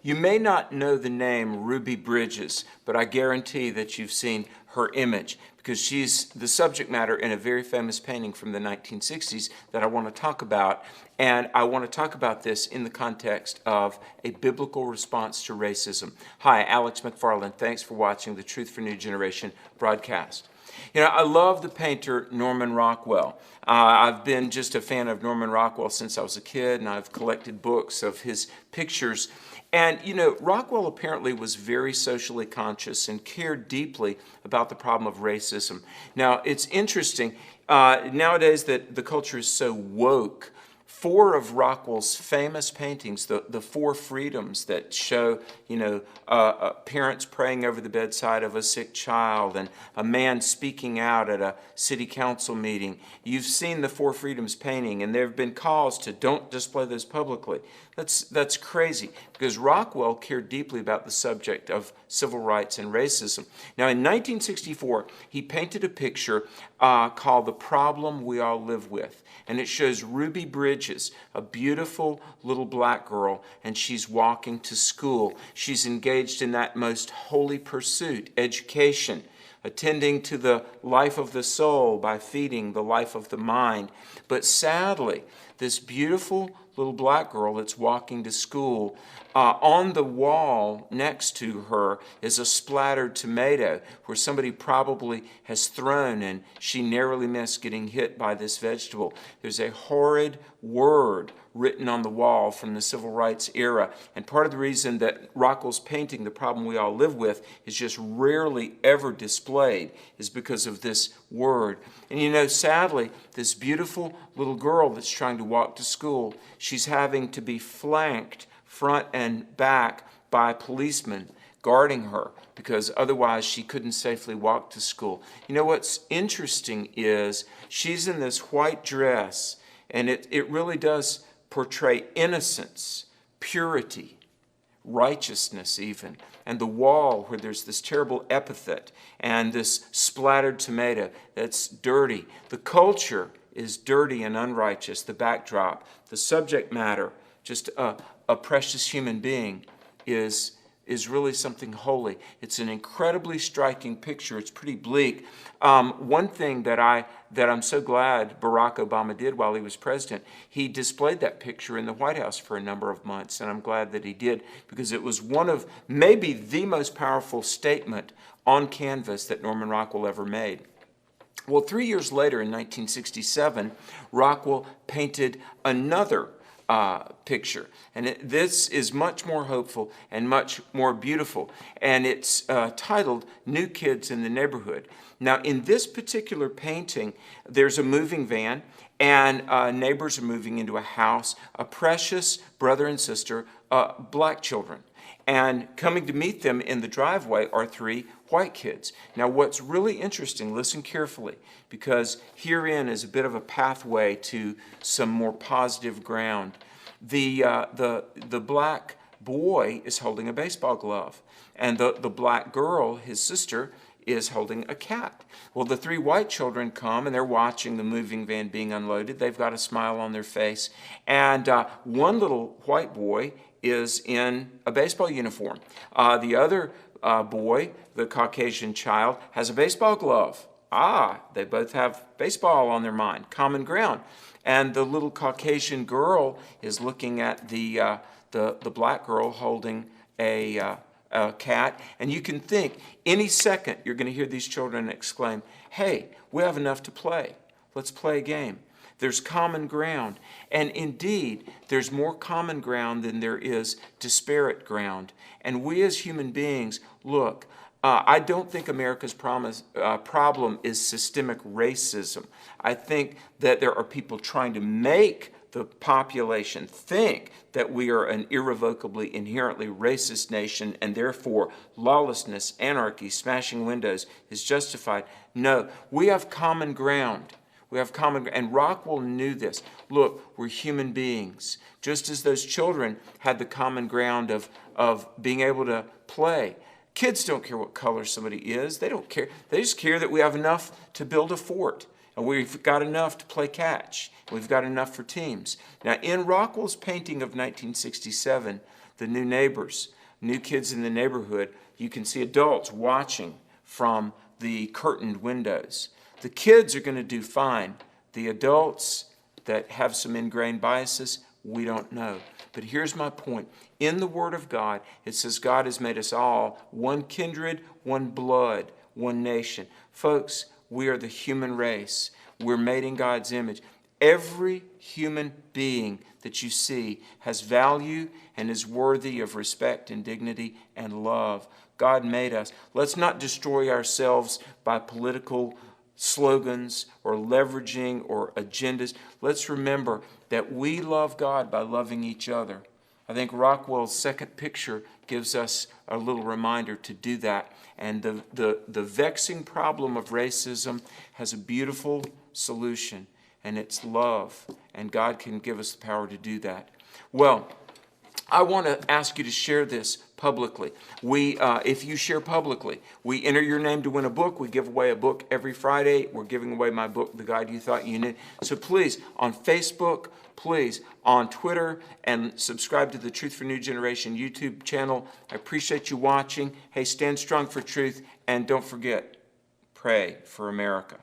You may not know the name Ruby Bridges, but I guarantee that you've seen her image because she's the subject matter in a very famous painting from the 1960s that I want to talk about. And I want to talk about this in the context of a biblical response to racism. Hi, Alex McFarland. Thanks for watching the Truth for New Generation broadcast. You know, I love the painter Norman Rockwell. I've been just a fan of Norman Rockwell since I was a kid, and I've collected books of his pictures. And, you know, Rockwell apparently was very socially conscious and cared deeply about the problem of racism. Now, it's interesting, nowadays that the culture is so woke, four of Rockwell's famous paintings, the four freedoms that show, you know, parents praying over the bedside of a sick child and a man speaking out at a city council meeting. You've seen the four freedoms painting, and there have been calls to don't display those publicly. That's crazy, because Rockwell cared deeply about the subject of civil rights and racism. Now, in 1964, he painted a picture called The Problem We All Live With. And it shows Ruby Bridges, a beautiful little black girl, and she's walking to school. She's engaged in that most holy pursuit, education, attending to the life of the soul by feeding the life of the mind. But sadly, this beautiful little black girl that's walking to school, on the wall next to her is a splattered tomato where somebody probably has thrown and she narrowly missed getting hit by this vegetable. There's a horrid word written on the wall from the civil rights era. And part of the reason that Rockwell's painting, The Problem We All Live With, is just rarely ever displayed is because of this word. And you know, sadly, this beautiful little girl that's trying to walk to school, she's having to be flanked front and back by policemen guarding her because otherwise she couldn't safely walk to school. You know what's interesting is she's in this white dress, and it really does portray innocence, purity, righteousness even. And the wall where there's this terrible epithet and this splattered tomato that's dirty. The culture is dirty and unrighteous, the backdrop. The subject matter, just a precious human being, is really something holy. It's an incredibly striking picture. It's pretty bleak. One thing that I'm so glad Barack Obama did while he was president, he displayed that picture in the White House for a number of months, and I'm glad that he did because it was one of maybe the most powerful statement on canvas that Norman Rockwell ever made. Well, 3 years later, in 1967, Rockwell painted another picture. And this is much more hopeful and much more beautiful. And it's titled New Kids in the Neighborhood. Now, in this particular painting, there's a moving van, and neighbors are moving into a house, a precious brother and sister, black children. And coming to meet them in the driveway are three white kids. Now, what's really interesting, listen carefully, because herein is a bit of a pathway to some more positive ground. The black boy is holding a baseball glove, and the black girl, his sister, is holding a cat. Well, the three white children come, and they're watching the moving van being unloaded. They've got a smile on their face, and one little white boy is in a baseball uniform. The other boy, the Caucasian child, has a baseball glove. They both have baseball on their mind, common ground. And the little Caucasian girl is looking at the black girl holding a cat. And you can think, any second you're going to hear these children exclaim, "Hey, we have enough to play. Let's play a game." There's common ground. And indeed, there's more common ground than there is disparate ground. And we as human beings, look, I don't think America's problem is systemic racism. I think that there are people trying to make the population think that we are an irrevocably, inherently racist nation, and therefore lawlessness, anarchy, smashing windows is justified. No, we have common ground. We have common, and Rockwell knew this. Look, we're human beings. Just as those children had the common ground of being able to play. Kids don't care what color somebody is. They don't care. They just care that we have enough to build a fort. And we've got enough to play catch. We've got enough for teams. Now, in Rockwell's painting of 1967, the new neighbors, new kids in the neighborhood. You can see adults watching from the curtained windows. The kids are going to do fine. The adults that have some ingrained biases, we don't know. But here's my point. In the Word of God, it says God has made us all one kindred, one blood, one nation. Folks, we are the human race. We're made in God's image. Every human being that you see has value and is worthy of respect and dignity and love. God made us. Let's not destroy ourselves by political slogans or leveraging or agendas. Let's remember that we love God by loving each other. I think Rockwell's second picture gives us a little reminder to do that. And the vexing problem of racism has a beautiful solution, and it's love. And God can give us the power to do that. Well, I want to ask you to share this publicly. If you share publicly, we enter your name to win a book. We give away a book every Friday. We're giving away my book, The Guide You Thought You Knew. So please, on Facebook, please, on Twitter, and subscribe to the Truth for New Generation YouTube channel. I appreciate you watching. Hey, stand strong for truth, and don't forget, pray for America.